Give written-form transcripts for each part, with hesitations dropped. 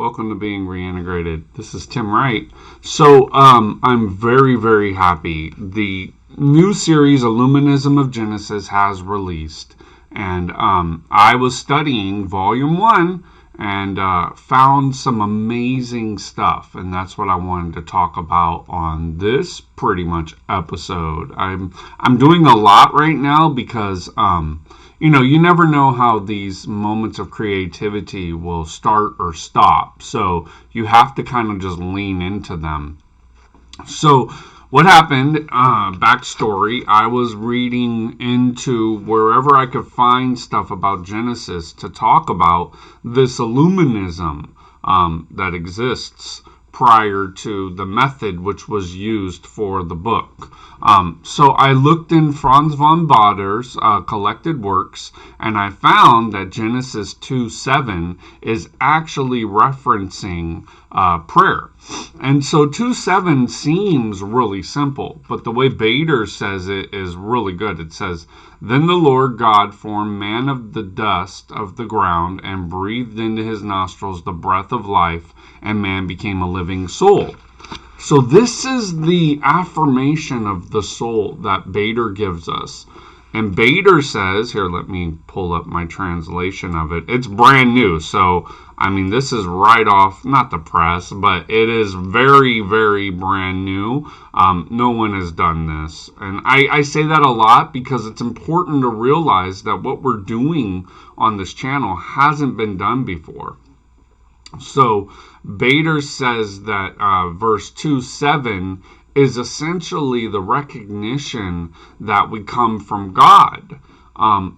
Welcome to Being Reintegrated. This is Tim Wright. So, I'm very, very happy. The new series, Illuminism of Genesis, has released. And I was studying Volume 1 and found some amazing stuff. And that's what I wanted to talk about on this pretty much episode. I'm doing a lot right now because you never know how these moments of creativity will start or stop. So you have to kind of just lean into them. So what happened, backstory, I was reading into wherever I could find stuff about Genesis to talk about this Illuminism that exists prior to the method which was used for the book. So I looked in Franz von Bader's collected works, and I found that Genesis 2:7 is actually referencing prayer. And so 2:7 seems really simple, but the way Bader says it is really good. It says, "Then the Lord God formed man of the dust of the ground and breathed into his nostrils the breath of life, and man became a living soul." So this is the affirmation of the soul that Bader gives us. And Bader says, here, let me pull up my translation of it. It's brand new. So, this is right off, not the press, but it is very, very brand new. No one has done this. And I say that a lot because it's important to realize that what we're doing on this channel hasn't been done before. So Bader says that verse 2:7 is essentially the recognition that we come from God,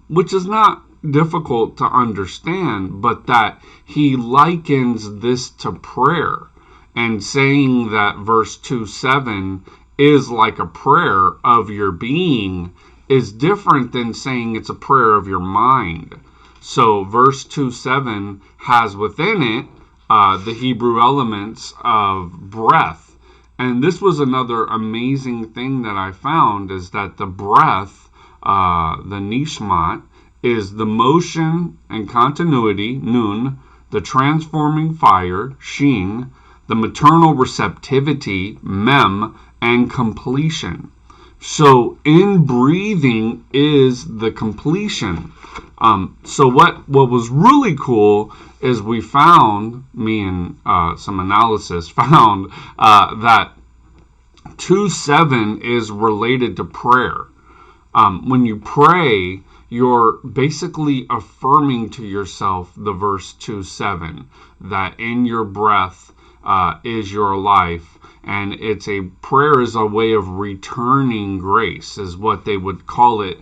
which is not difficult to understand, but that he likens this to prayer, and saying that verse 2:7 is like a prayer of your being is different than saying it's a prayer of your mind. So verse 2:7 has within it the Hebrew elements of breath. And this was another amazing thing that I found, is that the breath, the nishmat, is the motion and continuity, nun, the transforming fire, shin, the maternal receptivity, mem, and completion. So in breathing is the completion. So what was really cool is we found, me and some analysis found that 2:7 is related to prayer. When you pray, you're basically affirming to yourself the verse 2:7, that in your breath is your life. And it's a prayer is a way of returning grace, is what they would call it,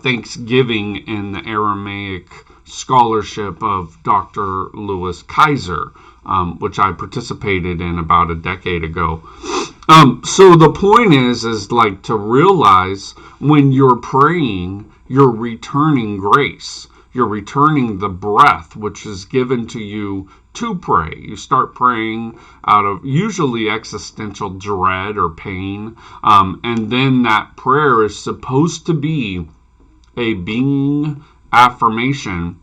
thanksgiving in the Aramaic scholarship of Dr. Louis Kaiser, which I participated in about a decade ago. So the point is like to realize when you're praying, you're returning grace. You're returning the breath which is given to you to pray. You start praying out of usually existential dread or pain, and then that prayer is supposed to be a being affirmation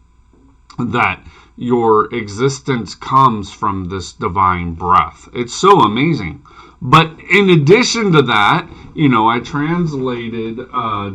that your existence comes from this divine breath. It's so amazing. But in addition to that, I translated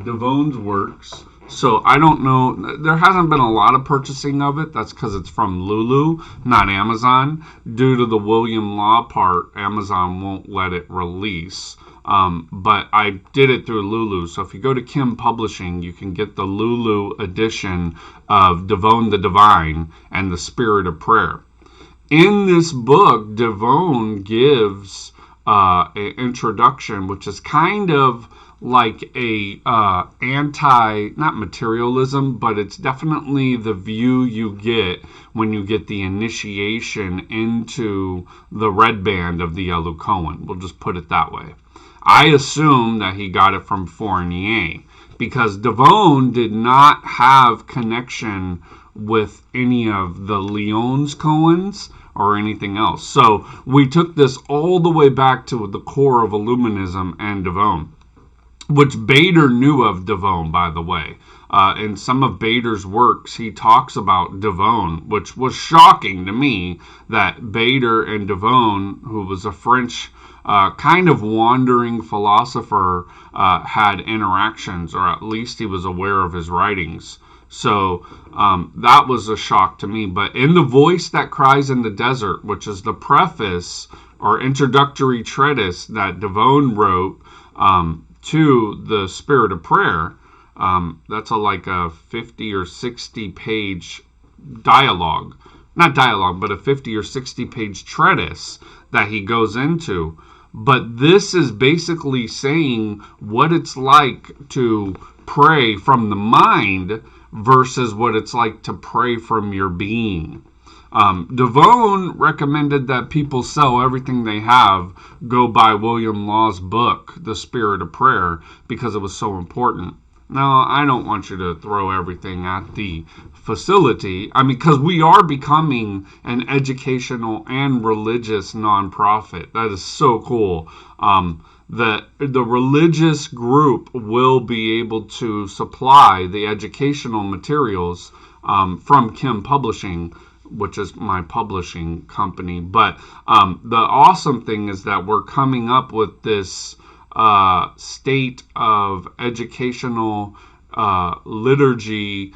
Devon's works. So I don't know, there hasn't been a lot of purchasing of it. That's because it's from Lulu, not Amazon. Due to the William Law part, Amazon won't let it release. But I did it through Lulu. So if you go to Kim Publishing, you can get the Lulu edition of Devon the Divine and the Spirit of Prayer. In this book, Devon gives an introduction, which is kind of like a not materialism, but it's definitely the view you get when you get the initiation into the red band of the Yellow Cohen. We'll just put it that way. I assume that he got it from Fournier, because Devon did not have connection with any of the Lyons Cohens or anything else. So we took this all the way back to the core of Illuminism and Devon. which Bader knew of Devone, by the way. In some of Bader's works, he talks about Devone, which was shocking to me that Bader and Devone, who was a French kind of wandering philosopher, had interactions, or at least he was aware of his writings. So that was a shock to me. But in The Voice That Cries in the Desert, which is the preface or introductory treatise that Devone wrote to the Spirit of Prayer, that's like a 50 or 60 page dialogue. Not dialogue, but a 50 or 60 page treatise that he goes into. But this is basically saying what it's like to pray from the mind versus what it's like to pray from your being. Devone recommended that people sell everything they have, go buy William Law's book, The Spirit of Prayer, because it was so important. Now, I don't want you to throw everything at the facility. I mean, because we are becoming an educational and religious nonprofit. That is so cool. The religious group will be able to supply the educational materials from Kim Publishing, which is my publishing company. But the awesome thing is that we're coming up with this state of educational liturgy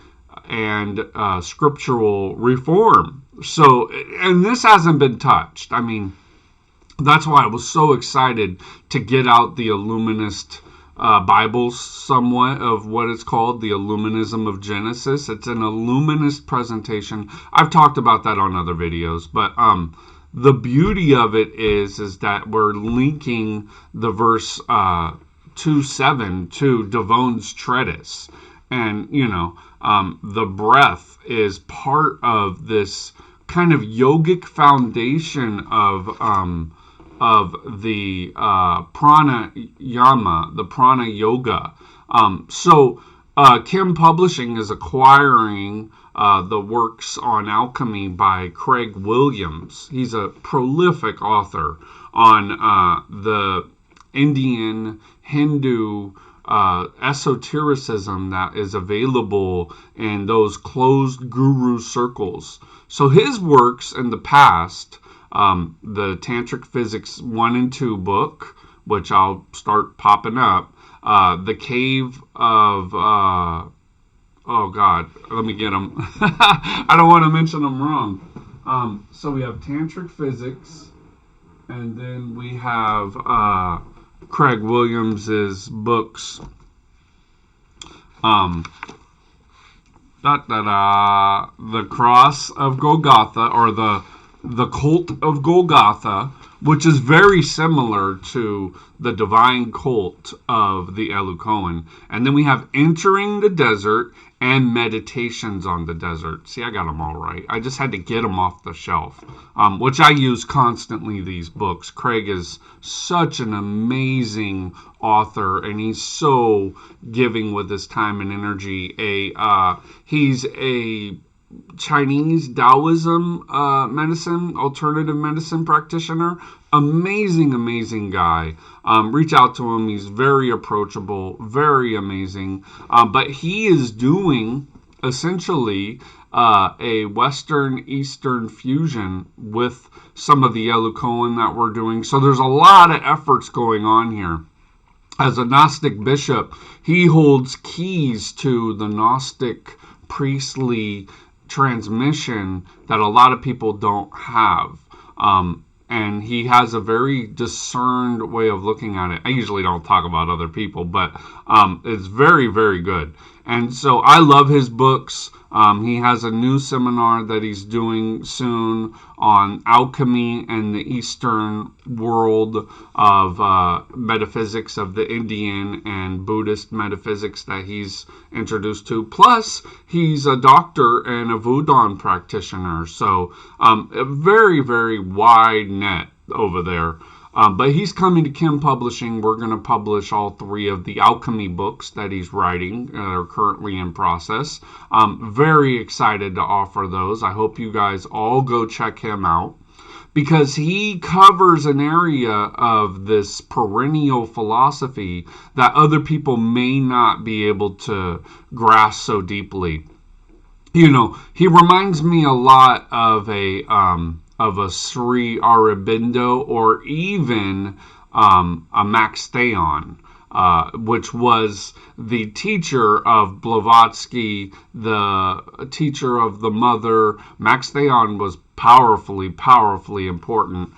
and scriptural reform. So, and this hasn't been touched. I mean, that's why I was so excited to get out the Illuminist Bibles, somewhat of what it's called, the Illuminism of Genesis. It's an Illuminist presentation. I've talked about that on other videos, but the beauty of it is that we're linking the verse 2:7 to Devone's treatise. And, the breath is part of this kind of yogic foundation of the pranayama, the prana yoga. So Kim Publishing is acquiring the works on alchemy by Craig Williams. He's a prolific author on the Indian, Hindu, esotericism that is available in those closed guru circles. So his works in the past, the Tantric Physics 1 and 2 book, which I'll start popping up, the Cave of, oh God, let me get them. I don't want to mention them wrong. So we have Tantric Physics, and then we have Craig Williams's books. The Cross of Golgotha, or the Cult of Golgotha, which is very similar to the divine cult of the Elu Cohen. And then we have Entering the Desert and Meditations on the Desert. See, I got them all right. I just had to get them off the shelf, which I use constantly, these books. Craig is such an amazing author, and he's so giving with his time and energy. He's a Chinese Taoism alternative medicine practitioner. Amazing guy. Reach out to him. He's very approachable, very amazing. But he is doing essentially a Western-Eastern fusion with some of the Elu Cohen that we're doing. So there's a lot of efforts going on here. As a Gnostic bishop, he holds keys to the Gnostic priestly transmission that a lot of people don't have. And he has a very discerned way of looking at it. I usually don't talk about other people, but it's very, very good. And so I love his books. He has a new seminar that he's doing soon on alchemy and the Eastern world of metaphysics, of the Indian and Buddhist metaphysics that he's introduced to. Plus, he's a doctor and a Wudang practitioner. So a very, very wide net over there. But he's coming to Kim Publishing. We're going to publish all 3 of the alchemy books that he's writing. They're currently in process. Very excited to offer those. I hope you guys all go check him out. because he covers an area of this perennial philosophy that other people may not be able to grasp so deeply. He reminds me a lot of a Sri Aurobindo, or even a Max Theon, which was the teacher of Blavatsky, the teacher of the Mother. Max Theon was powerfully important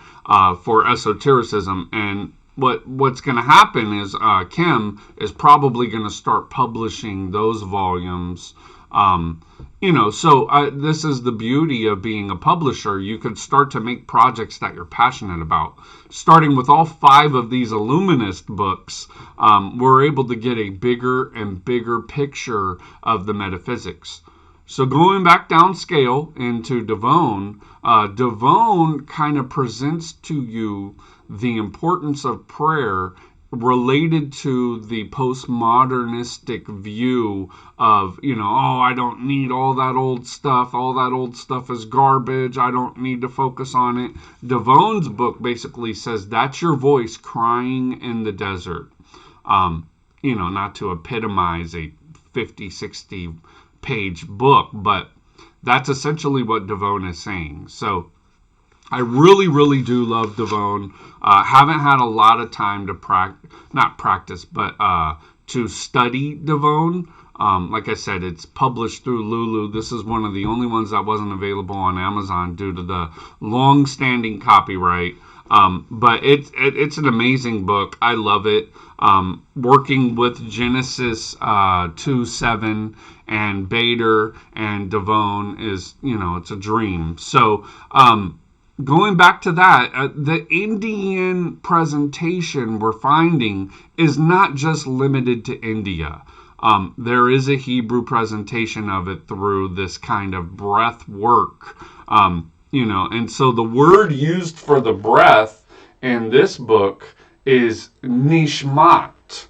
for esotericism. And what's going to happen is Kim is probably going to start publishing those volumes. So this is the beauty of being a publisher. You could start to make projects that you're passionate about. Starting with all 5 of these Illuminist books, we're able to get a bigger and bigger picture of the metaphysics. So going back downscale into Devone, Devone kind of presents to you the importance of prayer related to the postmodernistic view of, I don't need all that old stuff. All that old stuff is garbage. I don't need to focus on it. Devone's book basically says that's your voice crying in the desert. Not to epitomize a 50, 60 page book, but that's essentially what Devone is saying. So I really do love Devone. Haven't had a lot of time to to study Devone. Like I said, it's published through Lulu. This is one of the only ones that wasn't available on Amazon due to the long-standing copyright. But it's an amazing book. I love it. Working with Genesis 2:7 and Bader and Devone is, it's a dream. So, going back to that, the Indian presentation we're finding is not just limited to India. There is a Hebrew presentation of it through this kind of breath work. And so the word used for the breath in this book is nishmat.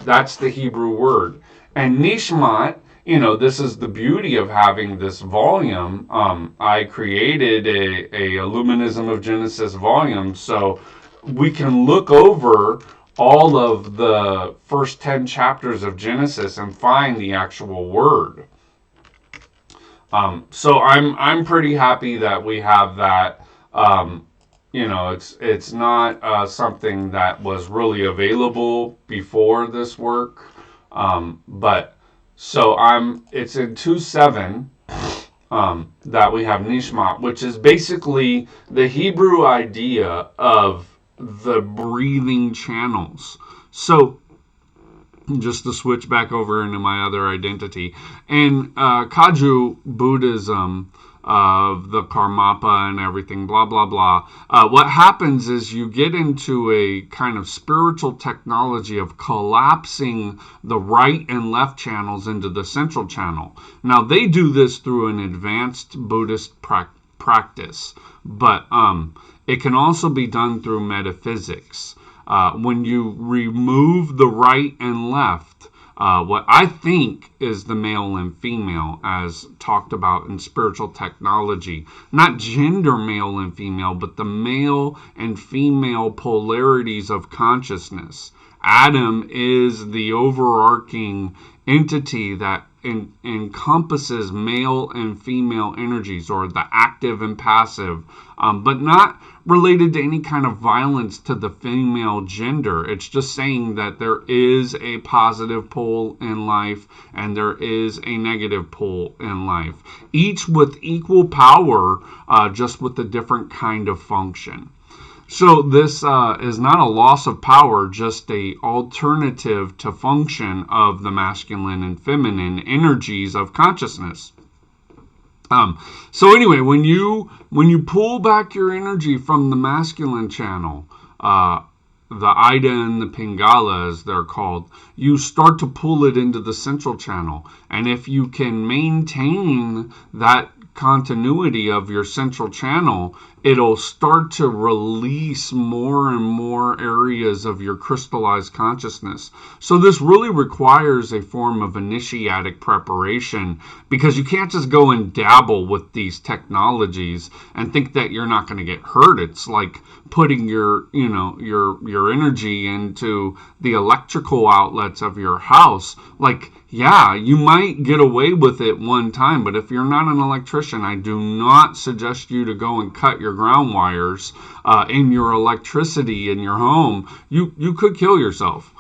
That's the Hebrew word. And nishmat, this is the beauty of having this volume. I created a Illuminism of Genesis volume, so we can look over all of the first 10 chapters of Genesis and find the actual word. So I'm pretty happy that we have that. It's not something that was really available before this work, but. So it's in 2:7 that we have Nishmat, which is basically the Hebrew idea of the breathing channels. So just to switch back over into my other identity, in Kaju Buddhism of the Karmapa and everything, blah, blah, blah. What happens is you get into a kind of spiritual technology of collapsing the right and left channels into the central channel. Now, they do this through an advanced Buddhist practice, but it can also be done through metaphysics. When you remove the right and left, what I think is the male and female, as talked about in spiritual technology. Not gender male and female, but the male and female polarities of consciousness. Adam is the overarching entity that encompasses male and female energies, or the active and passive, but not related to any kind of violence to the female gender. It's just saying that there is a positive pole in life and there is a negative pole in life, each with equal power, just with a different kind of function. So this is not a loss of power, just a alternative to function of the masculine and feminine energies of consciousness. So anyway, when you pull back your energy from the masculine channel, the Ida and the Pingala, as they're called, you start to pull it into the central channel. And if you can maintain that continuity of your central channel it'll start to release more and more areas of your crystallized consciousness. So this really requires a form of initiatic preparation, because you can't just go and dabble with these technologies and think that you're not going to get hurt. It's like putting your energy into the electrical outlets of your house. Like, yeah, you might get away with it one time, but if you're not an electrician, I do not suggest you to go and cut your ground wires in your electricity in your home. You could kill yourself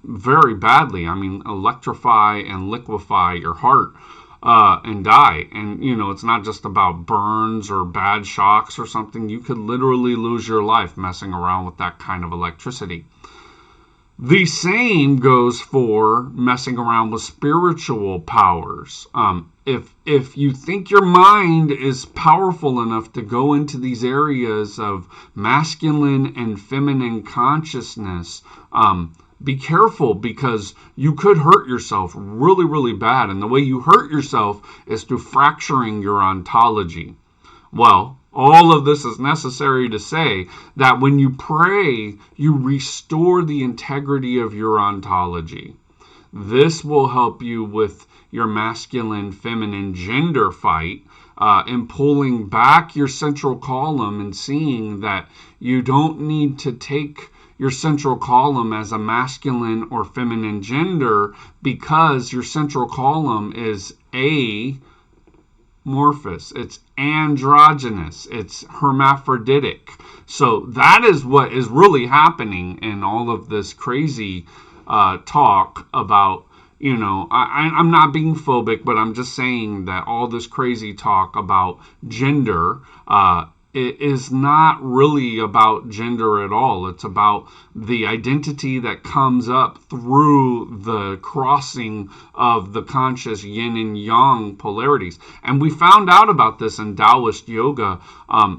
very badly. I mean, electrify and liquefy your heart and die. And, it's not just about burns or bad shocks or something. You could literally lose your life messing around with that kind of electricity. The same goes for messing around with spiritual powers. If you think your mind is powerful enough to go into these areas of masculine and feminine consciousness, be careful, because you could hurt yourself really, really bad. And the way you hurt yourself is through fracturing your ontology. Well, all of this is necessary to say that when you pray, you restore the integrity of your ontology. This will help you with your masculine, feminine gender fight, and pulling back your central column and seeing that you don't need to take your central column as a masculine or feminine gender, because your central column is amorphous, it's androgynous, it's hermaphroditic. So that is what is really happening in all of this crazy talk about, I'm not being phobic, but I'm just saying that all this crazy talk about gender it is not really about gender at all. It's about the identity that comes up through the crossing of the conscious yin and yang polarities. And we found out about this in Taoist yoga.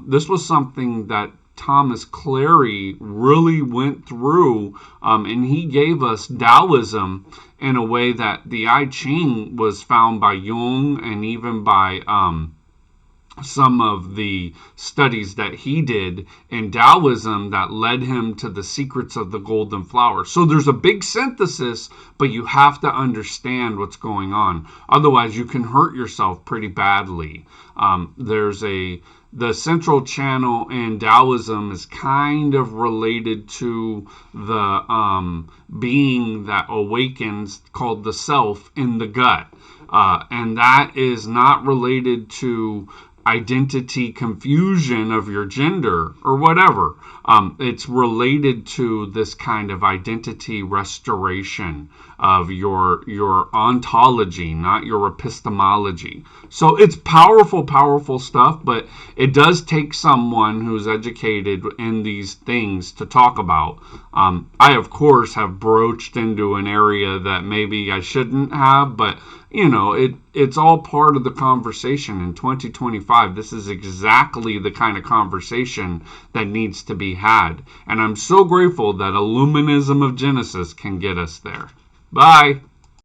This was something that Thomas Clary really went through, and he gave us Taoism in a way that the I Ching was found by Jung, and even by some of the studies that he did in Taoism that led him to the secrets of the golden flower. So there's a big synthesis, but you have to understand what's going on. Otherwise, you can hurt yourself pretty badly. The central channel in Taoism is kind of related to the being that awakens, called the self in the gut. And that is not related to identity confusion of your gender or whatever. It's related to this kind of identity restoration of your ontology, not your epistemology. So it's powerful, powerful stuff, but it does take someone who's educated in these things to talk about. I, of course, have broached into an area that maybe I shouldn't have, but it's all part of the conversation. In 2025, this is exactly the kind of conversation that needs to be had. And I'm so grateful that Illuminism of Genesis can get us there. Bye.